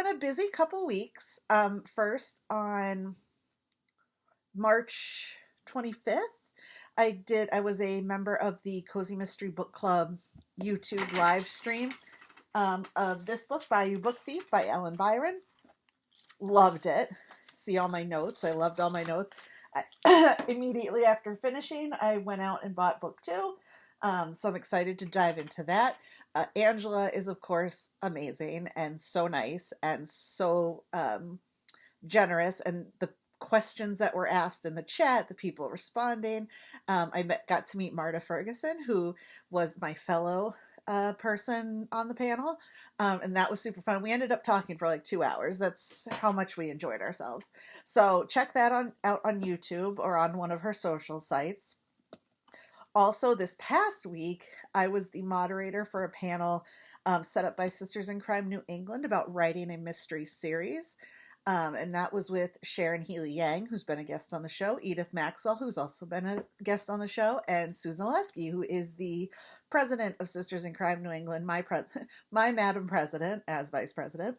been a busy couple weeks. First on March 25th, I was a member of the Cozy Mystery Book Club YouTube live stream of this book, Bayou Book Thief by Ellen Byron. Loved it. See all my notes. I loved all my notes. Immediately after finishing, I went out and bought book two. So I'm excited to dive into that. Angela is, of course, amazing and so nice and so generous. And the questions that were asked in the chat, the people responding. Got to meet Marta Ferguson, who was my fellow person on the panel. And that was super fun. We ended up talking for like 2 hours. That's how much we enjoyed ourselves. So check that out on YouTube or on one of her social sites. Also, this past week, I was the moderator for a panel set up by Sisters in Crime New England about writing a mystery series. And that was with Sharon Healy Yang, who's been a guest on the show, Edith Maxwell, who's also been a guest on the show, and Susan Oleski, who is the president of Sisters in Crime New England, my Madam President as vice president.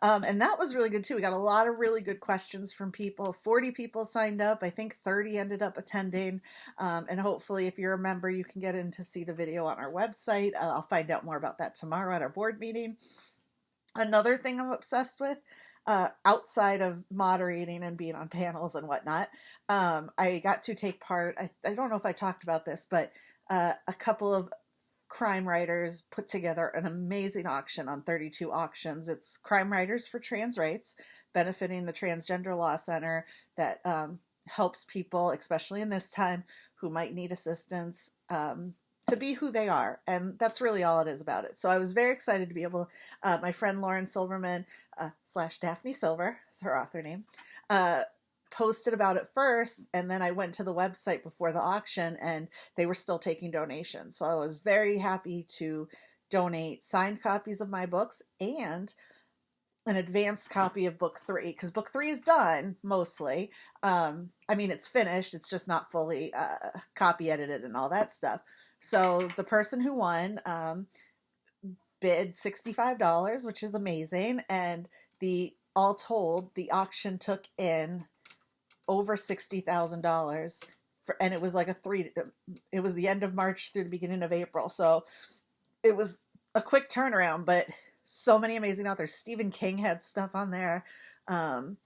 And that was really good too. We got a lot of really good questions from people. 40 people signed up. I think 30 ended up attending. And hopefully, if you're a member, you can get in to see the video on our website. I'll find out more about that tomorrow at our board meeting. Another thing I'm obsessed with, outside of moderating and being on panels and whatnot, I got to take part. I don't know if I talked about this, but a couple of crime writers put together an amazing auction on 32 auctions. It's Crime Writers for Trans Rights, benefiting the Transgender Law Center that helps people, especially in this time, who might need assistance to be who they are. And that's really all it is about it. So I was very excited to be able to, my friend Lauren Silverman, / Daphne Silver is her author name, posted about it first, and then I went to the website before the auction and they were still taking donations. So I was very happy to donate signed copies of my books and an advanced copy of book three, because book three is done mostly. I mean, it's finished, it's just not fully copy edited and all that stuff. So the person who won bid $65, which is amazing, and all told, the auction took in over $60,000, and it was like it was the end of March through the beginning of April, so it was a quick turnaround. But so many amazing authors. Stephen King had stuff on there. It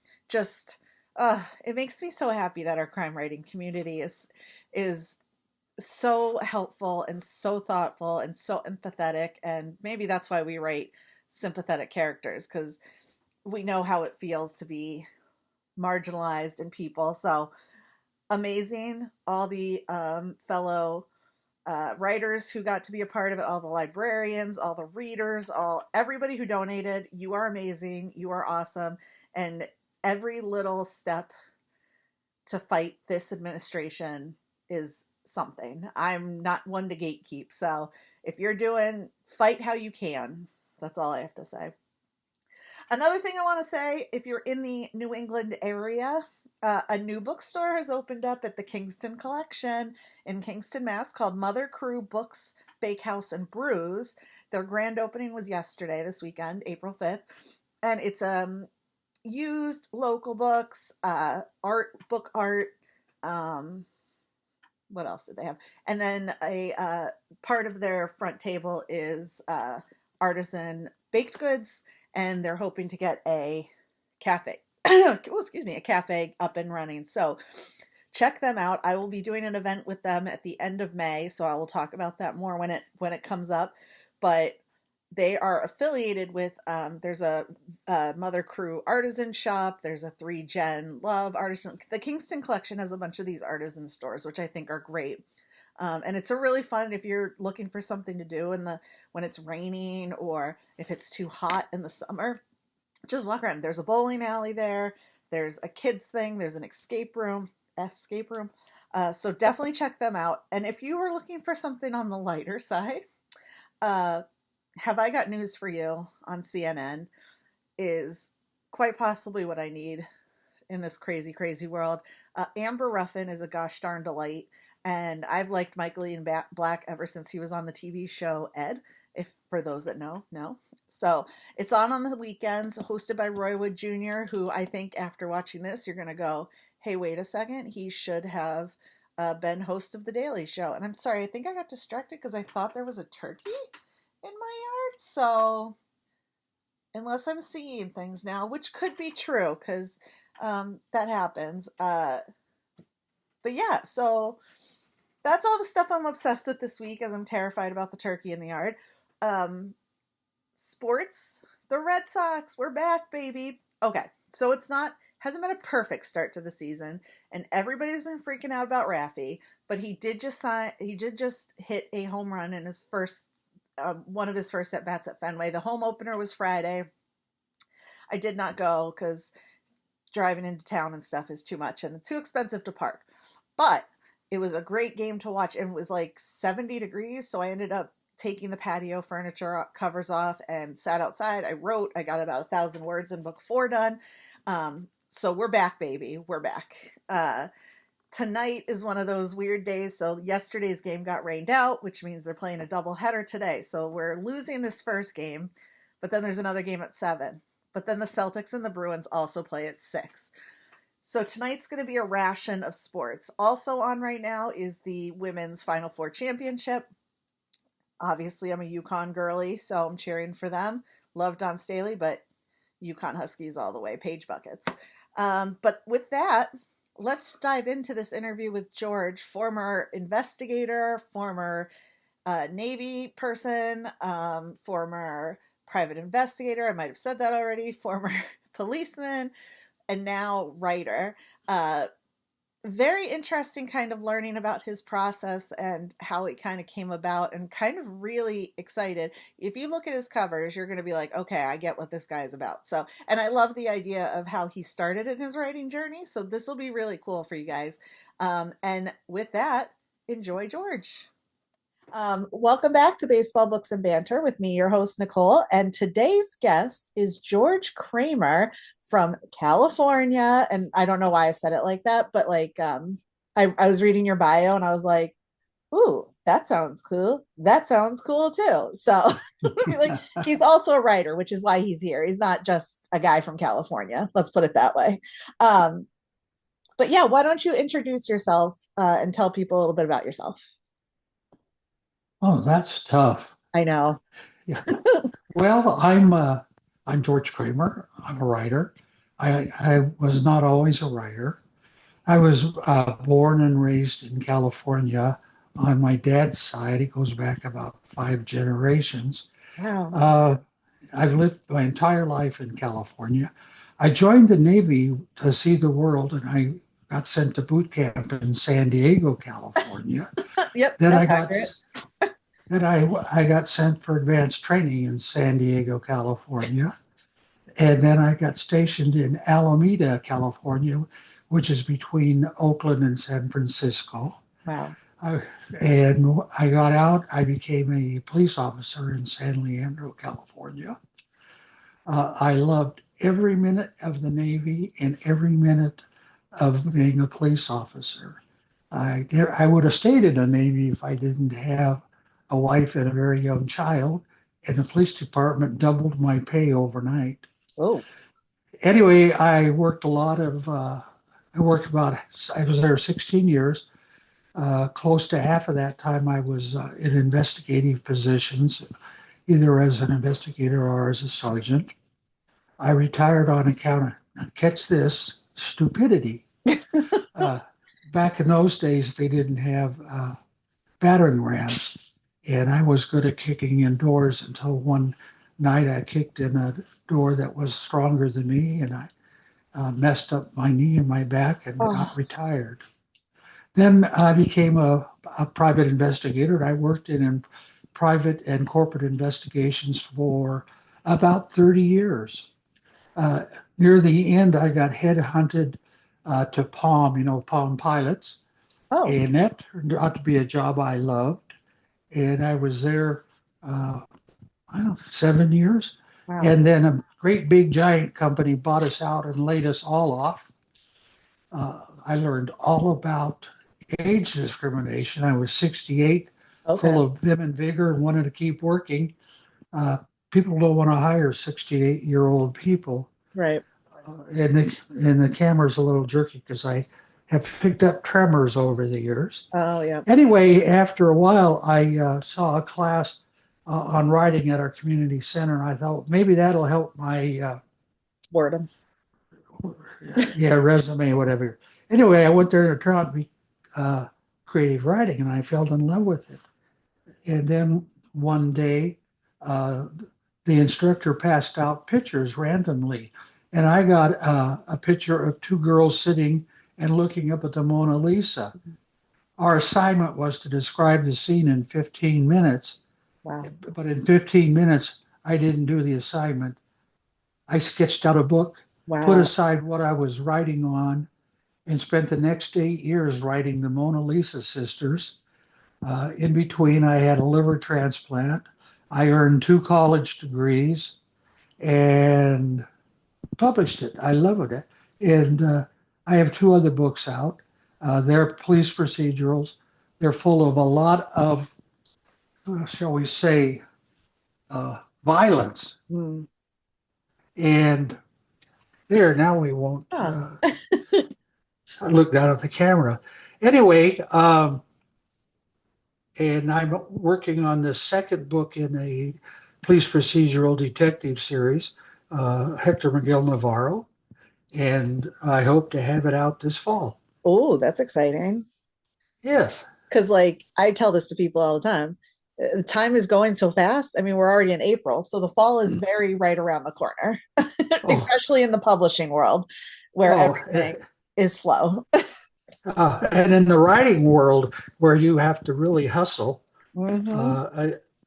makes me so happy that our crime writing community is so helpful and so thoughtful and so empathetic, and maybe that's why we write sympathetic characters, because we know how it feels to be marginalized in people. So amazing. All the fellow writers who got to be a part of it, all the librarians, all the readers, everybody who donated. You are amazing. You are awesome. And every little step to fight this administration is something. I'm not one to gatekeep. So if you're fight how you can. That's all I have to say. Another thing I want to say, if you're in the New England area, a new bookstore has opened up at the Kingston Collection in Kingston, Mass, called Mother Crewe Books, Bakehouse, and Brews. Their grand opening was yesterday, this weekend, April 5th. And it's used local books, book art, what else did they have? And then a part of their front table is artisan baked goods, and they're hoping to get a cafe, a cafe up and running. So check them out. I will be doing an event with them at the end of May, so I will talk about that more when it comes up. But they are affiliated with, there's a Mother Crewe artisan shop. There's a 3 Gen Love artisan. The Kingston Collection has a bunch of these artisan stores, which I think are great. And it's a really fun, if you're looking for something to do when it's raining or if it's too hot in the summer, just walk around. There's a bowling alley there. There's a kids thing. There's an escape room. So definitely check them out. And if you were looking for something on the lighter side, Have I Got News for You on CNN is quite possibly what I need in this crazy, crazy world. Amber Ruffin is a gosh darn delight. And I've liked Michael Ian Black ever since he was on the TV show Ed. If for those that know, no. So it's on the weekends, hosted by Roy Wood Jr., who I think after watching this, you're going to go, hey, wait a second. He should have been host of The Daily Show. And I'm sorry, I think I got distracted because I thought there was a turkey in my yard. So unless I'm seeing things now, which could be true because that happens. But yeah, so that's all the stuff I'm obsessed with this week as I'm terrified about the turkey in the yard. Sports, the Red Sox, we're back, baby. Okay, so hasn't been a perfect start to the season, and everybody's been freaking out about Raffy, but he did just hit a home run in his first, one of his first at bats at Fenway. The home opener was Friday. I did not go because driving into town and stuff is too much and too expensive to park, but it was a great game to watch, and it was like 70 degrees, so I ended up taking the patio furniture covers off and sat outside. I got about 1,000 words in book 4 done. So we're back, baby. We're back. Tonight is one of those weird days. So yesterday's game got rained out, which means they're playing a double header today. So we're losing this first game, but then there's another game at 7. But then the Celtics and the Bruins also play at 6. So tonight's going to be a ration of sports. Also on right now is the Women's Final Four Championship. Obviously, I'm a UConn girly, so I'm cheering for them. Love Don Staley, but UConn Huskies all the way, Page Buckets. But with that, let's dive into this interview with George, former investigator, former Navy person, former private investigator. I might have said that already. Former policeman, and now writer. Very interesting kind of learning about his process and how it kind of came about, and kind of really excited. If you look at his covers, you're going to be like, okay, I get what this guy is about. So, and I love the idea of how he started in his writing journey. So this will be really cool for you guys. And with that, enjoy George. Welcome back to Baseball, Books, and Banter with me, your host, Nicole. And today's guest is George Cramer from California. And I don't know why I said it like that, but like I was reading your bio and I was like, ooh, that sounds cool. That sounds cool too. So like, he's also a writer, which is why he's here. He's not just a guy from California. Let's put it that way. But yeah, why don't you introduce yourself and tell people a little bit about yourself? Oh, that's tough. I know. Yeah. Well, I'm George Cramer. I'm a writer. I was not always a writer. I was born and raised in California. On my dad's side, it goes back about 5 generations. Wow. Uh, I've lived my entire life in California. I joined the Navy to see the world, and I got sent to boot camp in San Diego, California. Yep, Then I that's got accurate. I got sent for advanced training in San Diego, California. And then I got stationed in Alameda, California, which is between Oakland and San Francisco. Wow. I, and I got out, I became a police officer in San Leandro, California. I loved every minute of the Navy and every minute of being a police officer. I would have stayed in the Navy if I didn't have a wife and a very young child, and the police department doubled my pay overnight. Oh, Anyway, I was there 16 years. Close to half of that time I was in investigative positions, either as an investigator or as a sergeant. I retired on account of, catch this, stupidity. Uh, Back in those days, they didn't have battering rams, and I was good at kicking in doors until one night I kicked in a door that was stronger than me, and I messed up my knee and my back and got oh, retired. Then I became a private investigator. I worked in private and corporate investigations for about 30 years. Uh, Near the end, I got headhunted to Palm, Palm Pilots, oh, and that turned out to be a job I loved. And I was there, I don't know, 7 years. wow. And then a great big giant company bought us out and laid us all off. I learned all about age discrimination. I was 68, Okay. full of vim and vigor, and wanted to keep working. Uh, People don't want to hire 68-year-old people, Right. and the camera's a little jerky because I have picked up tremors over the years. Oh, yeah. Anyway, after a while, I saw a class on writing at our community center, and I thought maybe that'll help my Boredom. yeah, resume, whatever. Anyway, I went there to try out to be creative writing, and I fell in love with it. And then one day, uh, the instructor passed out pictures randomly, and I got a picture of two girls sitting and looking up at the Mona Lisa. Our assignment was to describe the scene in 15 minutes, Wow. but in 15 minutes, I didn't do the assignment. I sketched out a book, put Wow. aside what I was writing on, and spent the next 8 years writing the Mona Lisa sisters. In between, I had a liver transplant. I earned 2 college degrees and published it. I loved it. And I have 2 other books out. They're police procedurals. They're full of a lot of, shall we say, violence. Mm. And there, now we won't Huh. look down at the camera. Anyway, and I'm working on the second book in a police procedural detective series, Hector Miguel Navarro, and I hope to have it out this fall. Oh, that's exciting. Yes. Because, like, I tell this to people all the time. Time is going so fast. I mean, we're already in April, so the fall is very right around the corner, Oh, especially in the publishing world where oh, everything is slow. and in the writing world where you have to really hustle, Hmm.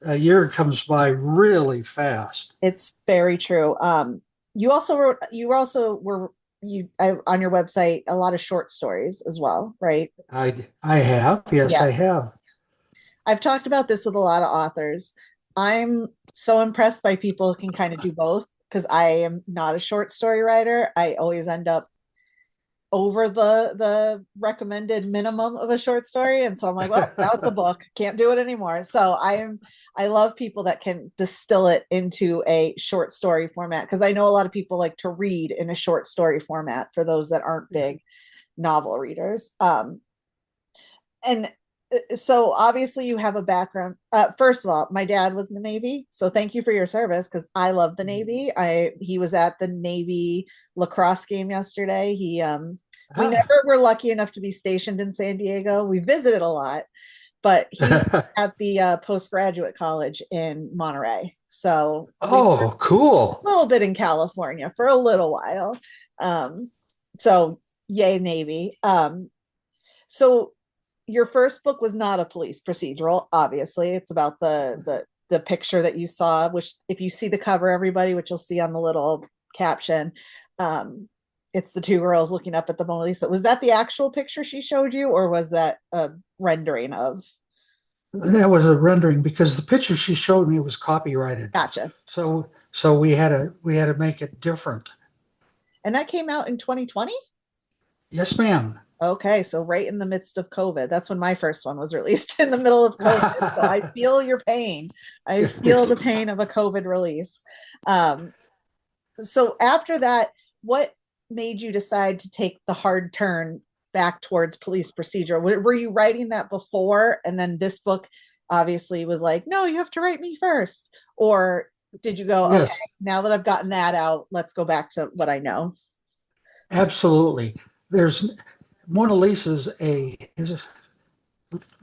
a year comes by really fast. It's very true. You also wrote, you also were, on your website, a lot of short stories as well, right? I have, yes, Yeah. I have. I've talked about this with a lot of authors. I'm so impressed by people who can kind of do both because I am not a short story writer. I always end up over the recommended minimum of a short story, and so I'm like, well, now it's a book, can't do it anymore. So I love people that can distill it into a short story format because I know a lot of people like to read in a short story format for those that aren't big novel readers. And so obviously you have a background. First of all, my dad was in the Navy, so thank you for your service because I love the Navy. He was at the Navy lacrosse game yesterday. We Ah. never were lucky enough to be stationed in San Diego. We visited a lot, but he was at the postgraduate college in Monterey. So we were Oh, cool. a little bit in California for a little while. Um, so yay Navy. So your first book was not a police procedural, obviously. It's about the picture that you saw, which if you see the cover, everybody, which you'll see on the little caption, um, it's the two girls looking up at the Mona Lisa. Was that the actual picture she showed you, or was that a rendering of? That was a rendering because the picture she showed me was copyrighted. Gotcha. So we had to make it different. And that came out in 2020? Yes, ma'am. Okay, so right in the midst of COVID. That's when my first one was released in the middle of COVID. So I feel your pain. I feel the pain of a COVID release. Um, so after that, what made you decide to take the hard turn back towards police procedure? Were you writing that before, and then this book obviously was like, no, you have to write me first? Or did you go, okay, Yes, now that I've gotten that out, let's go back to what I know? absolutely. There's Mona Lisa's is a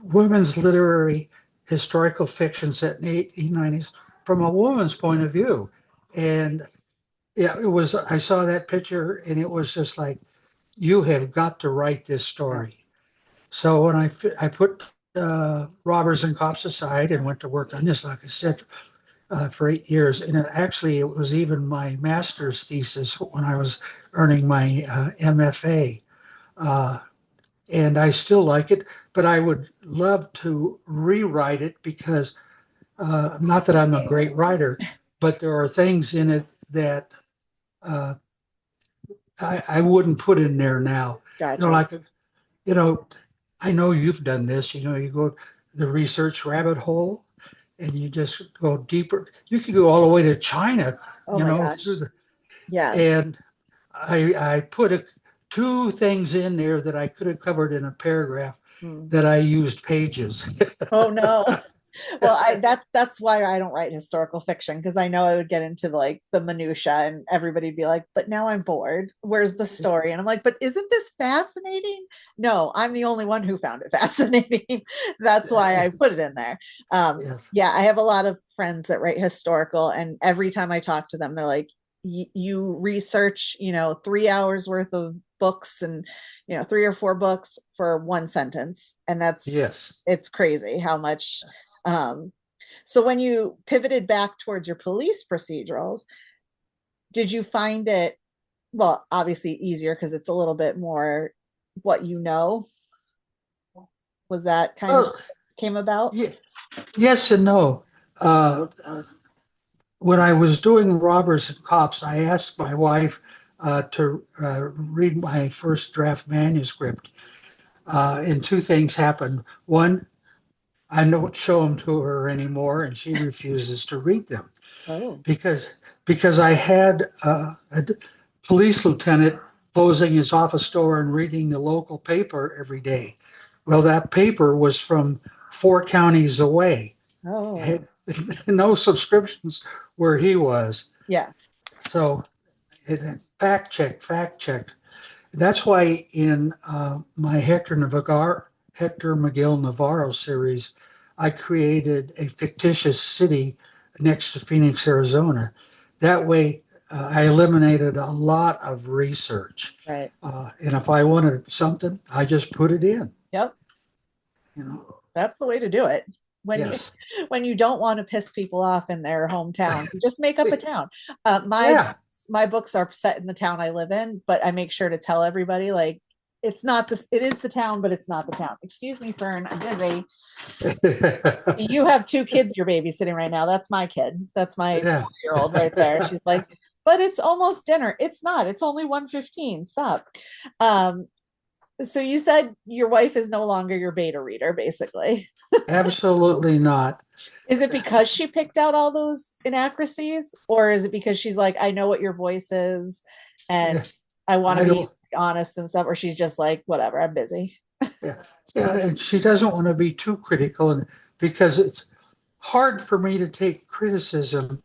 women's literary historical fiction set in the 1890s from a woman's point of view. And yeah, it was, I saw that picture and it was just like, you have got to write this Yeah. story. So when I put robbers and cops aside and went to work on this, like I said, for 8 years. And it was even my master's thesis when I was earning my MFA. Uh, and I still like it, but I would love to rewrite it because not that I'm a great writer, but there are things in it that uh, I wouldn't put in there now. Gotcha. Like, you know, I know you've done this, you go the research rabbit hole. and you just go deeper. You could go all the way to China, Oh my through gosh. the, Yeah. and I put two things in there that I could have covered in a paragraph Hmm. that I used pages. Oh no. Well, that's why I don't write historical fiction, because I know I would get into like the minutia and everybody'd be like, but now I'm bored. Where's the story? And I'm like, but isn't this fascinating? No, I'm the only one who found it fascinating. That's why I put it in there. Yes. Yeah, I have a lot of friends that write historical, and every time I talk to them, they're like, you research, 3 hours worth of books and, 3 or 4 books for one sentence. And Yes. it's crazy how much um, so when you pivoted back towards your police procedurals, did you find it, well, obviously easier because it's a little bit more what you know? Was that kind of Oh, came about? yeah. Yes and no. When I was doing Robbers and Cops, I asked my wife to read my first draft manuscript. And two things happened. One, I don't show them to her anymore, and she refuses to read them Oh, because I had police lieutenant closing his office door and reading the local paper every day. Well, that paper was from 4 counties away. oh, Had no subscriptions where he was. yeah. So fact checked. That's why in my Hector Miguel Navarro series, I created a fictitious city next to Phoenix, Arizona. That way, I eliminated a lot of research. Right. And if I wanted something, I just put it in. Yep. You know. That's the way to do it. When you Yes. when you don't want to piss people off in their hometown, you just make up a town. My Yeah. my books are set in the town I live in, but I make sure to tell everybody like it's not this. It is the town, but it's not the town. Excuse me, Fern. I'm busy. You have 2 kids you're babysitting right now. That's my kid. That's my Yeah. 4-year old right there. She's like, but it's almost dinner. It's not. It's only 1:15. Stop. Um, so you said your wife is no longer your beta reader, basically. Absolutely not. Is it because she picked out all those inaccuracies, or is it because she's like, I know what your voice is, and Yeah. I want to I be don't. honest and stuff, or she's just like, whatever, I'm busy. Yeah. Yeah. And she doesn't want to be too critical, and because it's hard for me to take criticism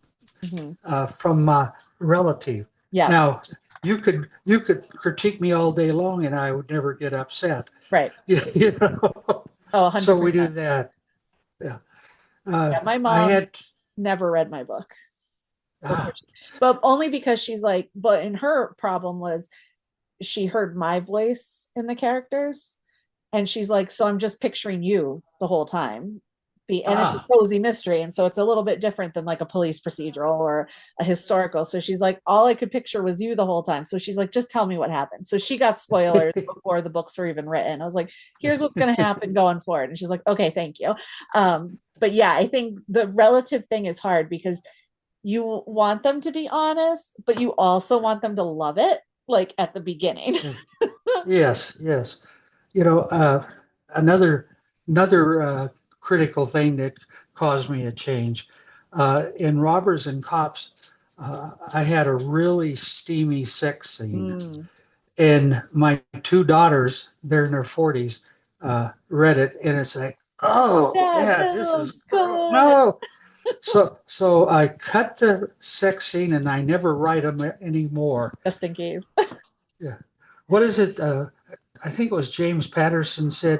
Hmm. from my relative. Yeah, Now, you could critique me all day long, and I would never get upset. right. You know? Oh, So we do 100%. that. Yeah. Yeah, my I mom had. never read my book before, Ah, but only because she's like, but in her problem was she heard my voice in the characters, and she's like, so I'm just picturing you the whole time. And it's a ah. cozy mystery, and so it's a little bit different than like a police procedural or a historical. So she's like, all I could picture was you the whole time. So she's like, just tell me what happened. So she got spoilers before the books were even written. I was like, here's what's going to happen going forward, and she's like, okay, thank you. But yeah, I think the relative thing is hard because you want them to be honest, but you also want them to love it, like at the beginning. Yes, yes. You know, another critical thing that caused me a change in Robbers and Cops. I had a really steamy sex scene, Mm. and my two daughters, they're in their 40s, read it, and it's like, oh, Yeah, Dad, this no, is God. no. So I cut the sex scene, and I never write them anymore. Just in case. Yeah. What is it? I think it was James Patterson said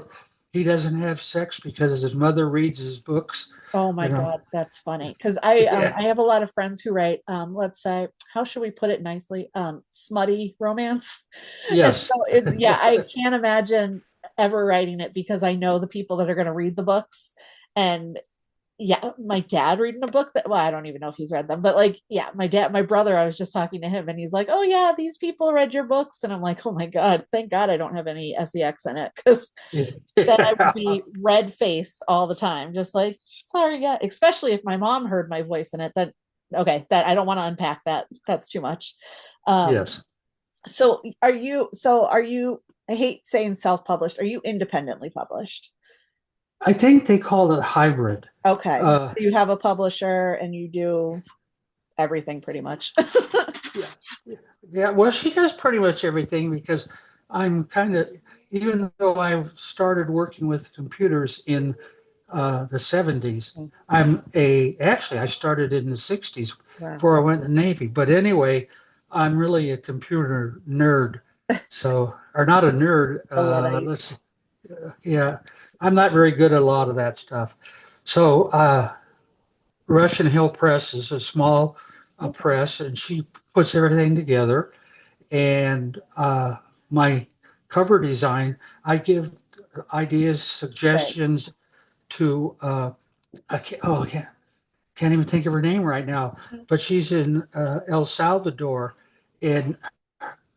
he doesn't have sex because his mother reads his books. Oh my You know. God, that's funny. Because I Yeah. I have a lot of friends who write, let's say, how should we put it nicely? Smutty romance. And Yes. so yeah, I can't imagine ever writing it because I know the people that are going to read the books. And yeah, my dad reading a book that, well, I don't even know if he's read them, but like, yeah, my brother, I was just talking to him and he's like, oh yeah, these people read your books. And I'm like, oh my God, thank God I don't have any sex in it, because then I would be red faced all the time, just like, sorry, yeah. Especially if my mom heard my voice in it, then okay, that I don't want to unpack that. That's too much. Um, Yes. so are you, I hate saying self-published, are you independently published? I think they call it hybrid. Okay. Uh, So you have a publisher and you do everything pretty much. yeah, yeah. Well, she does pretty much everything because I'm kind of, even though I started working with computers in the 70s, actually, I started in the 60s Wow. before I went in the Navy. But anyway, I'm really a computer nerd. So, or not a nerd. A Luddite. Yeah, I'm not very good at a lot of that stuff. So, Russian Hill Press is a small Okay. press, and she puts everything together. And my cover design, I give ideas, Right. suggestions to, I can't even think of her name right now, but she's in El Salvador, and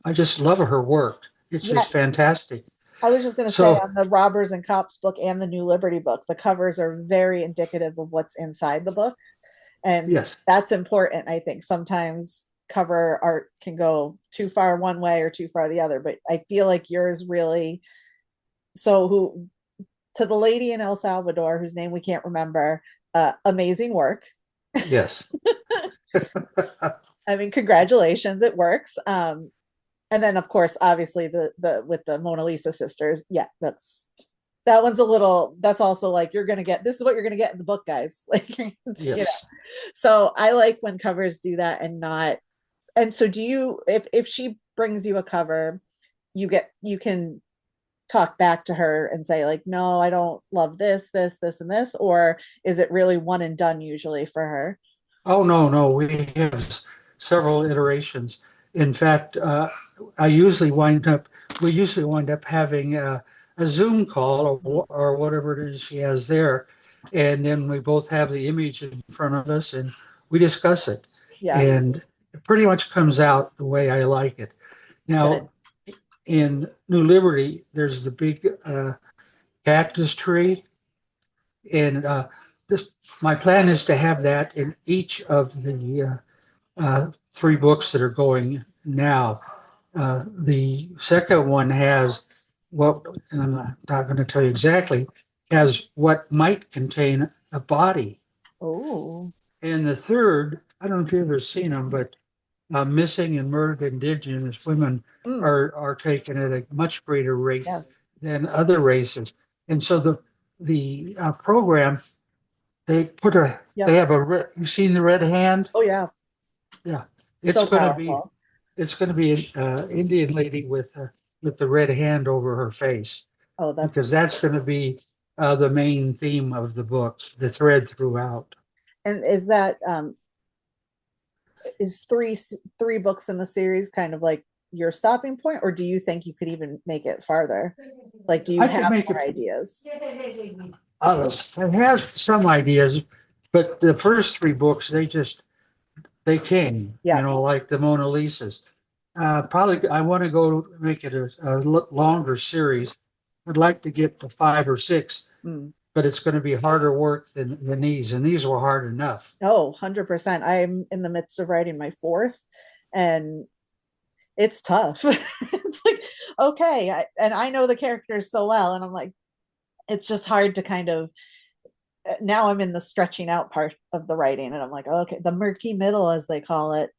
I just love her work. It's Yeah. just fantastic. I was just going to say So, on the Robbers and Cops book and the New Liberty book, the covers are very indicative of what's inside the book. And yes, that's important. I think sometimes cover art can go too far one way or too far the other, but I feel like yours really, so who, to the lady in El Salvador whose name we can't remember, amazing work. yes. I mean, congratulations, it works. And then of course, obviously the with the Mona Lisa sisters, yeah, that one's a little, that's also like, you're gonna get, this is what you're gonna get in the book, guys. Like, you know. Yes. So I like when covers do that and not, and so do you, if she brings you a cover, you can talk back to her and say like, no, I don't love this and this, or is it really one and done usually for her? Oh, no, no, we have several iterations. In fact, we usually wind up having a Zoom call or whatever it is she has there. And then we both have the image in front of us and we discuss it. Yeah. And it pretty much comes out the way I like it. Good. Now, in New Liberty, there's the big cactus tree. And this, my plan is to have that in each of the three books that are going now. The second one has what, and I'm not going to tell you exactly, has what might contain a body. Oh. And the third, I don't know if you've ever seen them, but missing and murdered indigenous women Mm, are taken at a much greater rate yes. than other races. And so the program, they put a, they Yep. have a, you've seen the red hand? Oh yeah. Yeah, it's So going to be powerful. it's going to be an Indian lady with the red hand over her face Oh, because that's, that's going to be the main theme of the book, the thread throughout. and is that is three books in the series kind of like your stopping point, or do you think you could even make it farther? Like, do you I could have make more it. ideas? I have some ideas, but the first three books they came, Yeah. like the Mona Lisas. Probably I want to go make it a longer series. I'd like to get to five or six, Mm. but it's going to be harder work than these, and these were hard enough. Oh, 100%. I'm in the midst of writing my fourth, and it's tough. It's like, okay, and I know the characters so well, and I'm like, it's just hard to kind of, now I'm in the stretching out part of the writing, and I'm like, okay, the murky middle, as they call it,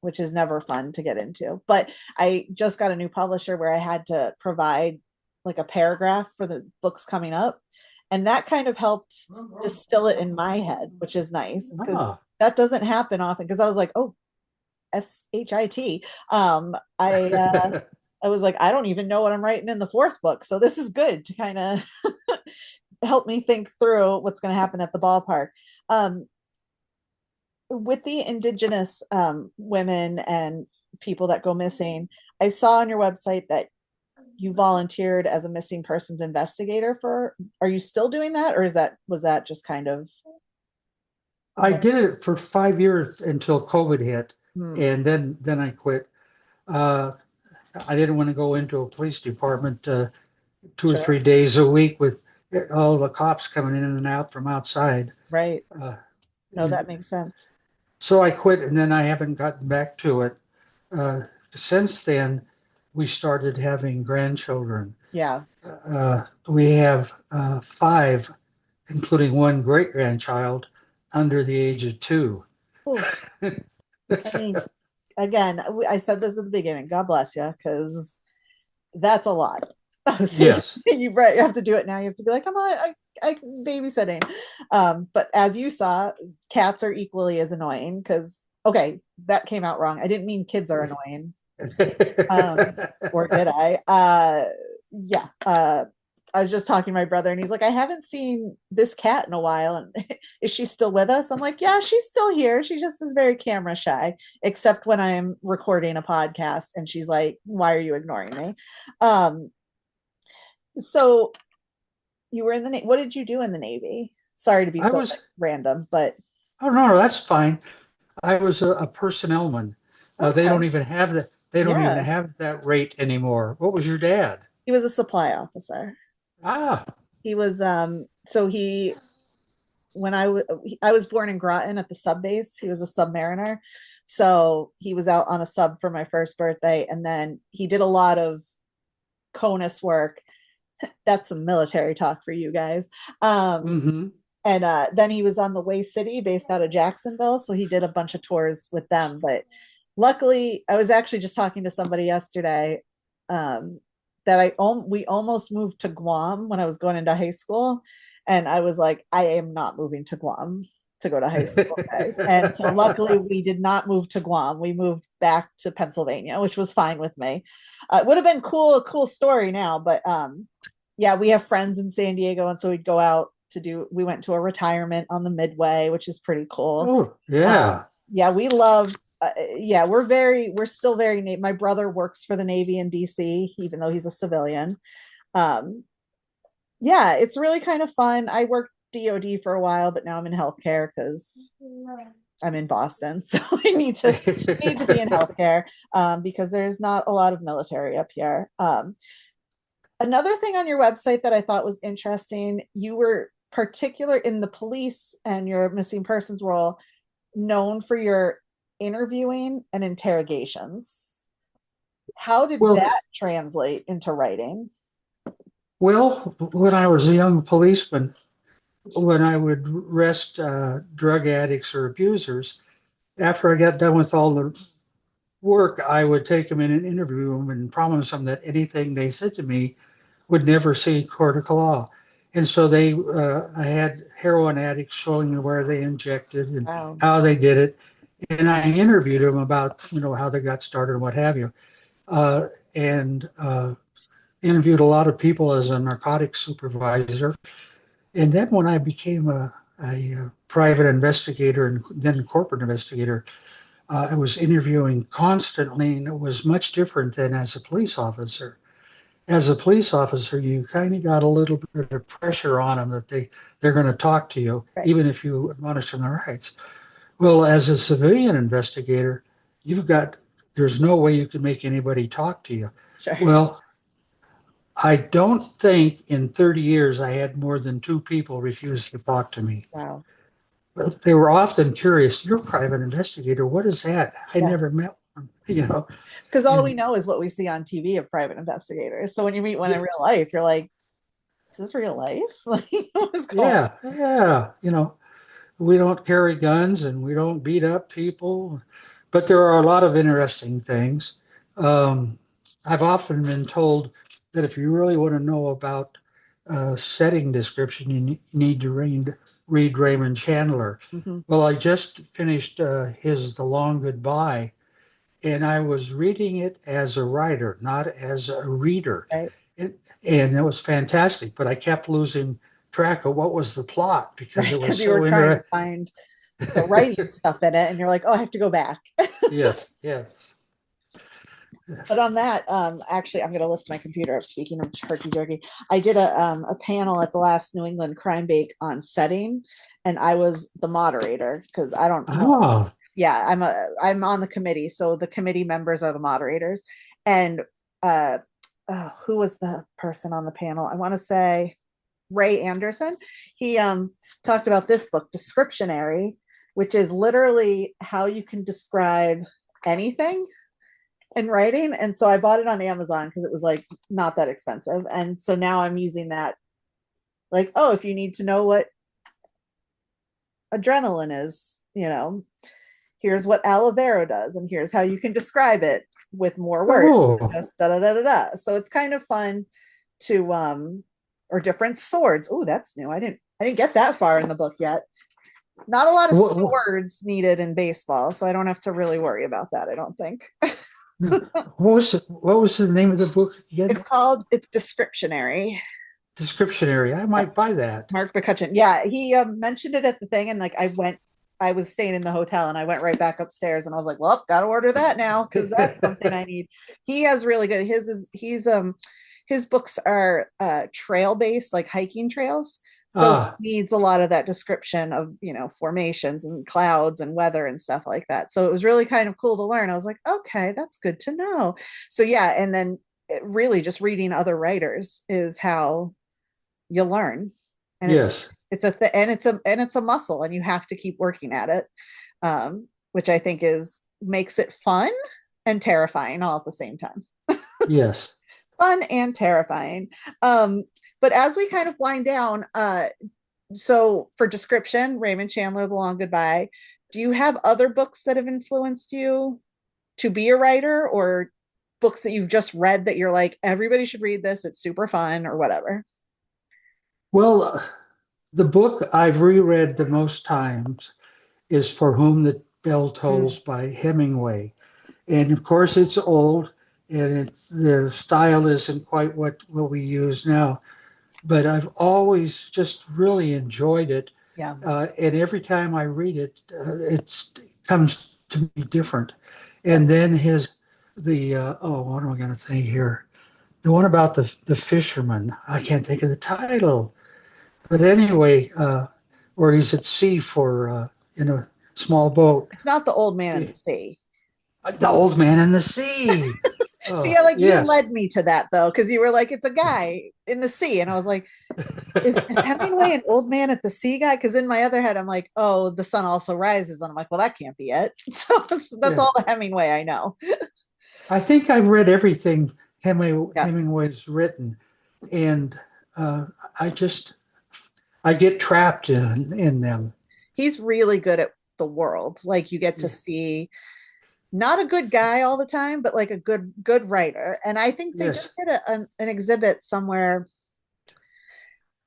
which is never fun to get into. But I just got a new publisher where I had to provide like a paragraph for the books coming up, and that kind of helped distill it in my head, which is nice because Ah. that doesn't happen often. Because I was like, oh, shit. I was like, I don't even know what I'm writing in the fourth book, so this is good to kind of help me think through what's going to happen at the ballpark. Um, with the indigenous women and people that go missing, I saw on your website that you volunteered as a missing persons investigator for. Are you still doing that, or is that, was that just kind of I when? did it for 5 years until COVID hit, Hmm, and then I quit. Uh, I didn't want to go into a police department 2 or 3 days a week with all the cops coming in and out from outside. right? Uh, No, and that makes sense. so I quit, and then I haven't gotten back to it. Uh, since then, we started having grandchildren, Yeah. We have five, including one great grandchild under the age of two. Oof. I mean, again, I said this at the beginning. God bless you, because that's a lot. So Yes. you have to do it now. You have to be like, come on, I babysitting. But as you saw, cats are equally as annoying because okay, that came out wrong. I didn't mean kids are annoying. Or did I? Yeah. I was just talking to my brother and he's like, I haven't seen this cat in a while. And is she still with us? I'm like, yeah, she's still here. She just is very camera shy, except when I'm recording a podcast and she's like, why are you ignoring me? Um, so you were in the Navy. What did you do in the Navy? Sorry to be I so was, random, but oh no, that's fine. I was a personnelman. They okay. don't even have that. They don't even Yeah. have that rate anymore. What was your dad? He was a supply officer. Ah, He was so he when I was born in Groton at the sub base. He was a submariner. So he was out on a sub for my first birthday. And then he did a lot of CONUS work. That's some military talk for you guys. Um, mm-hmm. and then he was on the Way City based out of Jacksonville. So he did a bunch of tours with them. But luckily, I was actually just talking to somebody yesterday um, that we almost moved to Guam when I was going into high school. And I was like, I am not moving to Guam to go to high school, guys. And so luckily, we did not move to Guam. We moved back to Pennsylvania, which was fine with me. It would have been cool, a cool story now, but yeah, we have friends in San Diego, and so we'd go out to do. We went to a retirement on the Midway, which is pretty cool. Oh, Um, yeah. yeah, we love. Yeah, we're still very. My brother works for the Navy in DC, even though he's a civilian. Um, yeah, it's really kind of fun. I worked DoD for a while, but now I'm in healthcare because I'm in Boston, so I need to be in healthcare because there's not a lot of military up here. Another thing on your website that I thought was interesting, you were particular in the police and your missing persons role, known for your interviewing and interrogations. How did Well, that translate into writing? well, when I was a young policeman, when I would arrest drug addicts or abusers, after I got done with all the work, I would take them in and interview them and promise them that anything they said to me would never see court of law. And so I had heroin addicts showing me where they injected and Wow. how they did it. And I interviewed them about, how they got started and what have you. And interviewed a lot of people as a narcotics supervisor. And then when I became a private investigator and then corporate investigator, I was interviewing constantly, and it was much different than as a police officer. As a police officer, you kind of got a little bit of pressure on them that they're going to talk to you, Right. even if you admonish them their rights. Well, as a civilian investigator, you've got there's no way you can make anybody talk to you. Sure. Well, I don't think in 30 years I had more than two people refuse to talk to me. Wow. But they were often curious. You're a private investigator. What is that? I Yeah. never met one. Because all we And know is what we see on TV of private investigators. So when you meet one in real life, you're like, is this real life? Like, what's going yeah, yeah. We don't carry guns and we don't beat up people, but there are a lot of interesting things. Um, I've often been told that if you really want to know about setting description, you need to read Raymond Chandler. on? Mm-hmm. Well, I just finished his The Long Goodbye, and I was reading it as a writer, not as a reader. Right. It, and it was fantastic, but I kept losing track of what was the plot because Right. it was Because you were so trying to interesting. find the writing stuff in it, and you're like, oh, I have to go back. Yes, yes, But yes. on that, actually, I'm going to lift my computer up. Speaking of herky jerky, I did a panel at the last New England Crime Bake on setting, and I was the moderator because I don't know. Oh, Yeah, I'm on the committee, so the committee members are the moderators, and uh, who was the person on the panel? I want to say Ray Anderson. He talked about this book, Descriptionary, which is literally how you can describe anything and writing. And so I bought it on Amazon because it was like not that expensive. And so now I'm using that, like, oh, if you need to know what adrenaline is, here's what aloe vera does, and here's how you can describe it with more words, Oh, just da da da da da. So it's kind of fun to or different swords. Oh, that's new. I didn't get that far in the book yet. Not a lot of what, swords needed in baseball, so I don't have to really worry about that, I don't think. what was the name of the book again? It's descriptionary. Descriptionary. I Yep. might buy that. Mark McCutcheon. Yeah, he mentioned it at the thing, and like I was staying in the hotel, and I went right back upstairs, and I was like, "Well, got to order that now because that's something I need." He has really good. His books are trail based, like hiking trails, so Ah, he needs a lot of that description of formations and clouds and weather and stuff like that. So it was really kind of cool to learn. I was like, okay, that's good to know. So yeah, and then really just reading other writers is how you learn, and yes, it's a muscle, and you have to keep working at it, which I think is makes it fun and terrifying all at the same time. yes. Fun and terrifying. um but as we kind of wind down, so for description, Raymond Chandler, The Long Goodbye. Do you have other books that have influenced you to be a writer, or books that you've just read that you're like, everybody should read this, it's super fun, or whatever? Well, the book I've reread the most times is For Whom the Bell Mm, Tolls by Hemingway. And of course, it's old and the style isn't quite what we use now. But I've always just really enjoyed it. yeah. And every time I read it, it comes to be different. Yeah. And then what am I going to say here? The one about the fisherman. I can't think of the title. But anyway, where he's at sea in a small boat. It's not The Old Man and the Sea. The old man in the sea. So Oh, yeah, like you yes. led me to that though, because you were like, it's a guy in the sea, and I was like, is Hemingway an old man at the sea guy? Because in my other head, I'm like, oh, the sun also rises, and I'm like, well, that can't be it. So that's Yeah. all the Hemingway I know. I think I've read everything Yeah, Hemingway's written, and uh, I just I get trapped in them. he's really good at the world. Like you get to Yeah. see not a good guy all the time, but like a good writer. And I think they just Yes. did an exhibit somewhere.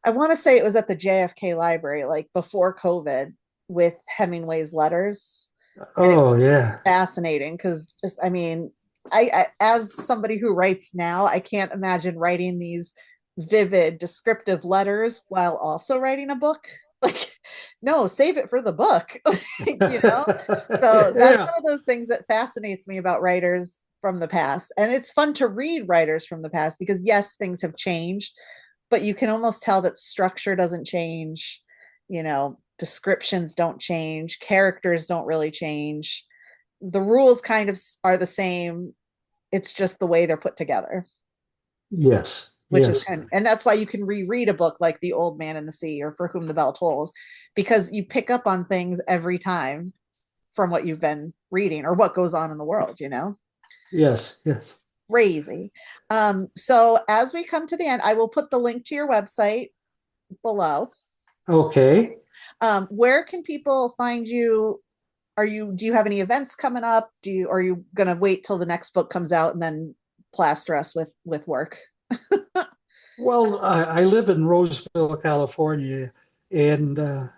I want to say it was at the JFK Library, like before COVID, with Hemingway's letters, and it was Oh, yeah. fascinating because just, I mean, I as somebody who writes now, I can't imagine writing these vivid, descriptive letters while also writing a book. Like, no, save it for the book, So that's Yeah. one of those things that fascinates me about writers from the past, and it's fun to read writers from the past because yes, things have changed, but you can almost tell that structure doesn't change, descriptions don't change, characters don't really change, the rules kind of are the same, it's just the way they're put together, Yes. which is Yes. kind of, and that's why you can reread a book like The Old Man in the Sea or For Whom the Bell Tolls, because you pick up on things every time from what you've been reading or what goes on in the world. Yes. Yes. Crazy. So as we come to the end, I will put the link to your website below. Okay. Where can people find you? Do you have any events coming up? Are you gonna wait till the next book comes out and then plaster us with work? Well, I live in Roseville, California, and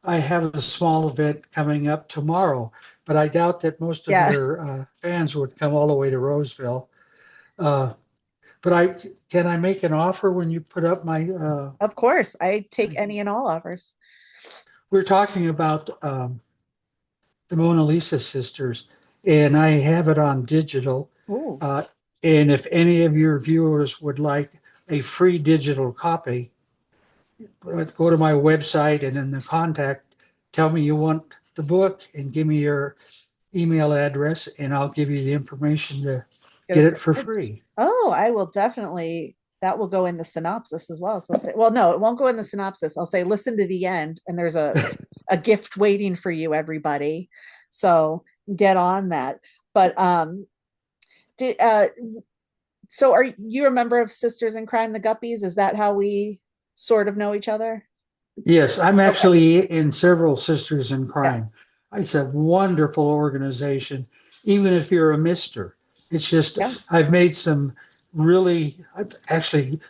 I have a small event coming up tomorrow, but I doubt that most of Yeah, your fans would come all the way to Roseville. Uh, but can I make an offer when you put up my? of course. I take any and all offers. We're talking about the Mona Lisa sisters, and I have it on digital. Ooh. Uh, and if any of your viewers would like a free digital copy, go to my website and in the contact, tell me you want the book and give me your email address, and I'll give you the information to Get get a it for free. free. Oh, I will definitely. That will go in the synopsis as well. So, well, no, it won't go in the synopsis. I'll say, listen to the end, and there's a gift waiting for you, everybody. So get on that. But Did so are you a member of Sisters in Crime, the Guppies? Is that how we sort of know each other? Yes, I'm Okay. actually in several Sisters in Yeah. Crime. It's a wonderful organization, even if you're a mister. It's just, Yeah. I've made some really, actually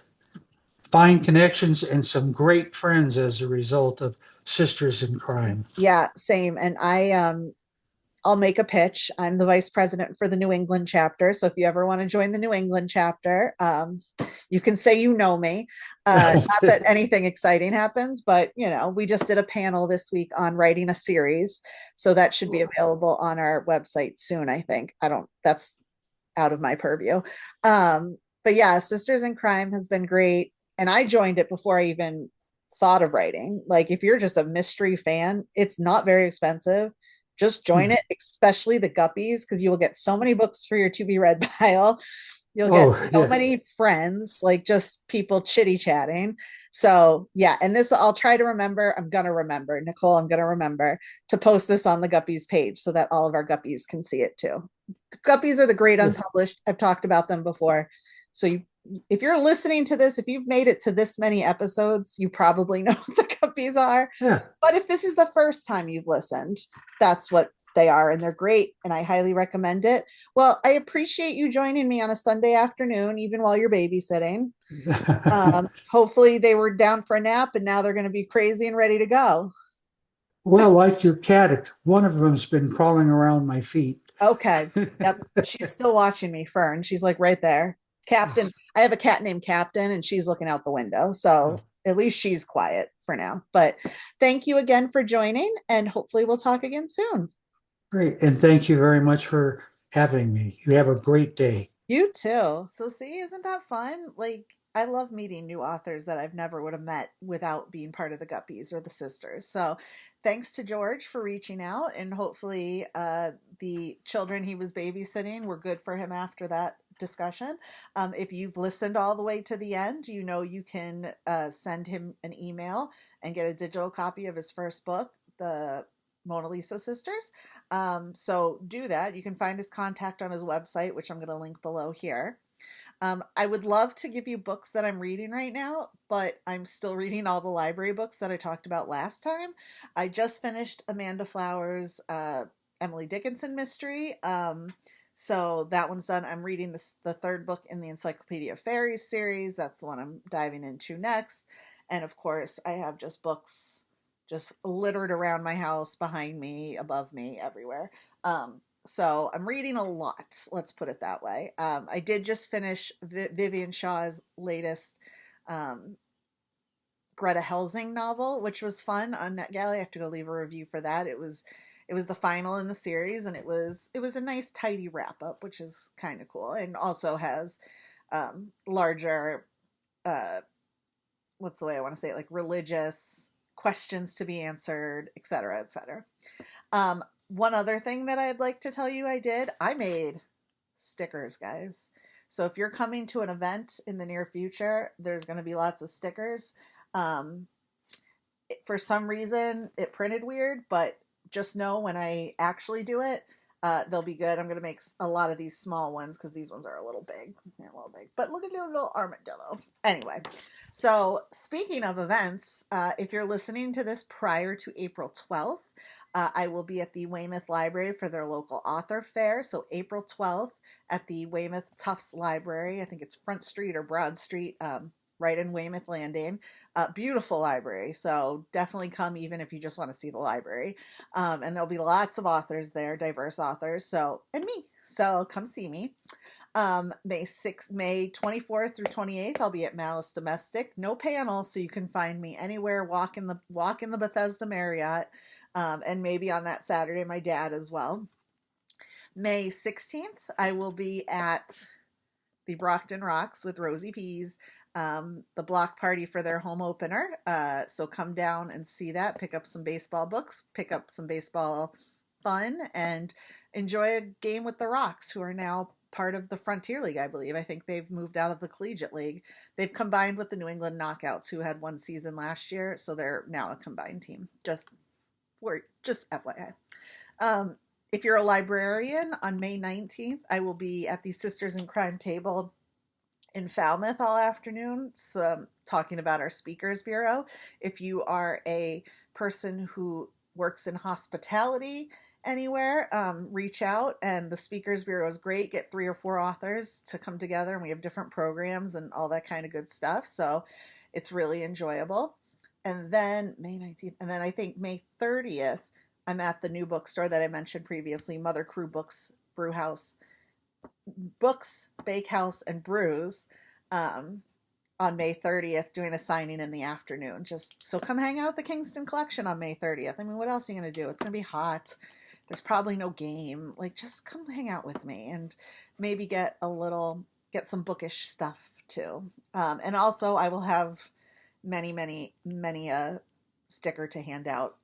fine connections and some great friends as a result of Sisters in Crime. Yeah, same. And I'll make a pitch. I'm the vice president for the New England chapter. So if you ever want to join the New England chapter, you can say you know me. Not that anything exciting happens, but we just did a panel this week on writing a series. So that should be available on our website soon, I think. That's out of my purview. But yeah, Sisters in Crime has been great. And I joined it before I even thought of writing. Like, if you're just a mystery fan, it's not very expensive. Just join it, especially the Guppies, because you will get so many books for your to be read pile. You'll get Oh, so yeah. many friends, like just people chitty chatting. So, yeah. And this, I'll try to remember. I'm going to remember, Nicole, I'm going to remember to post this on the Guppies page so that all of our Guppies can see it too. Guppies are the great unpublished. I've talked about them before. So if you're listening to this, if you've made it to this many episodes, you probably know what the Guppies are. Yeah. But if this is the first time you've listened, that's what they are, and they're great, and I highly recommend it. Well, I appreciate you joining me on a Sunday afternoon, even while you're babysitting. Hopefully they were down for a nap and now they're going to be crazy and ready to go. Well, like your cat, one of them's been crawling around my feet. Okay. Yep. She's still watching me, Fern. She's like right there. Captain. I have a cat named Captain and she's looking out the window. So at least she's quiet for now. But thank you again for joining and hopefully we'll talk again soon. Great. And thank you very much for having me. You have a great day. You too. So see, isn't that fun? Like I love meeting new authors that I've never would have met without being part of the Guppies or the Sisters. So thanks to George for reaching out and hopefully the children he was babysitting were good for him after that discussion. If you've listened all the way to the end, you can send him an email and get a digital copy of his first book, the Mona Lisa Sisters. So do that. You can find his contact on his website, which I'm going to link below here. I would love to give you books that I'm reading right now, but I'm still reading all the library books that I talked about last time. I just finished Amanda Flower's Emily Dickinson mystery. So that one's done. I'm reading the third book in the Encyclopedia of Fairies series. That's the one I'm diving into next. And of course, I have just books just littered around my house, behind me, above me, everywhere. So I'm reading a lot, let's put it that way. I did just finish Vivian Shaw's latest Greta Helsing novel, which was fun on NetGalley. I have to go leave a review for that. It was the final in the series, and it was a nice tidy wrap up, which is kind of cool, and also has larger what's the way I want to say it, like religious questions to be answered, etc., etc. One other thing that I'd like to tell you I made stickers, guys. So if you're coming to an event in the near future, there's going to be lots of stickers. Um, for some reason, it printed weird, but just know when I actually do it, they'll be good. I'm going to make a lot of these small ones because these ones are a little big. They're a little big. But look at the little armadillo. Anyway, so speaking of events, if you're listening to this prior to April 12th, I will be at the Weymouth Library for their local author fair. So April 12th at the Weymouth Tufts Library. I think it's Front Street or Broad Street, right in Weymouth Landing. Beautiful library. So definitely come even if you just want to see the library. And there'll be lots of authors there, diverse authors. So, and me. So come see me. May 24th through 28th, I'll be at Malice Domestic. No panel, so you can find me anywhere. Walk in the Bethesda Marriott, and maybe on that Saturday, my dad as well. May 16th, I will be at the Brockton Rocks with Rosie Pease, the block party for their home opener. So come down and see that. Pick up some baseball books, pick up some baseball fun, and enjoy a game with the Rocks, who are now part of the Frontier League, I believe. I think they've moved out of the Collegiate League. They've combined with the New England Knockouts, who had one season last year, so they're now a combined team. Just FYI. if you're a librarian, on May 19th, I will be at the Sisters in Crime table in Falmouth all afternoon, so, talking about our Speakers Bureau. If you are a person who works in hospitality anywhere, reach out. And the Speakers Bureau is great. Get 3 or 4 authors to come together, and we have different programs and all that kind of good stuff. So it's really enjoyable. And then May 19th, and then I think May 30th, I'm at the new bookstore that I mentioned previously, Mother Crewe Books, Brew House, Books, Bakehouse, and Brews, on May 30th, doing a signing in the afternoon. Just so come hang out at the Kingston Collection on May 30th. I mean, what else are you going to do? It's going to be hot. There's probably no game. Like, just come hang out with me and maybe get some bookish stuff too. And also, I will have many sticker to hand out.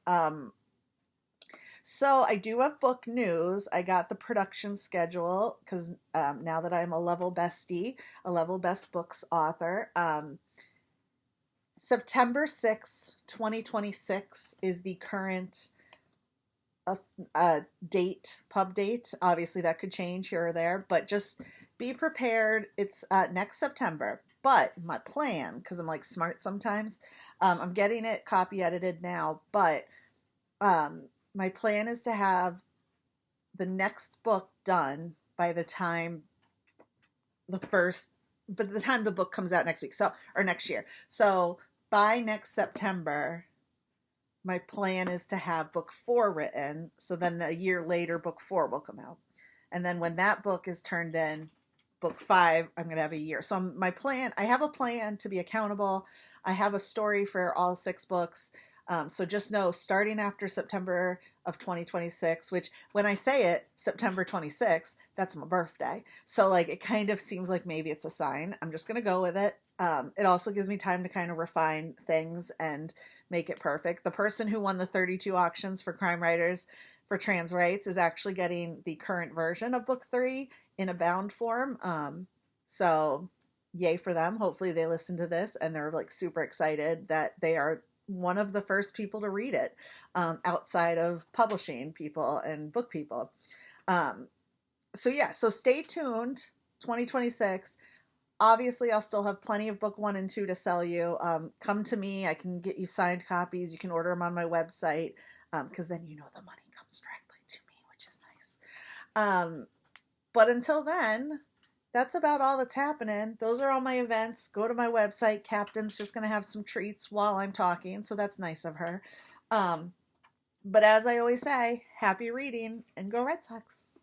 So I do have book news. I got the production schedule because now that I'm a Level Best Books author, September 6th, 2026 is the current pub date. Obviously, that could change here or there, but just be prepared. It's next September. But my plan, because I'm like smart sometimes, I'm getting it copy edited now, but my plan is to have the next book done by the time the book comes out next week, or next year. So by next September, my plan is to have book 4 written. So then a year later, book 4 will come out. And then when that book is turned in, book 5, I'm going to have a year. So I have a plan to be accountable. I have a story for all 6 books. So just know, starting after September of 2026, which when I say it, September 26th, that's my birthday. So like, it kind of seems like maybe it's a sign. I'm just going to go with it. It also gives me time to kind of refine things and make it perfect. The person who won the 32 auctions for crime writers for trans rights is actually getting the current version of book 3 in a bound form. So yay for them. Hopefully they listen to this and they're like super excited that they are one of the first people to read it, outside of publishing people and book people. So stay tuned. 2026. Obviously, I'll still have plenty of book 1 and 2 to sell you. Come to me. I can get you signed copies. You can order them on my website, because then the money comes directly to me, which is nice. But until then, that's about all that's happening. Those are all my events. Go to my website. Captain's just going to have some treats while I'm talking, so that's nice of her. But as I always say, happy reading and go Red Sox.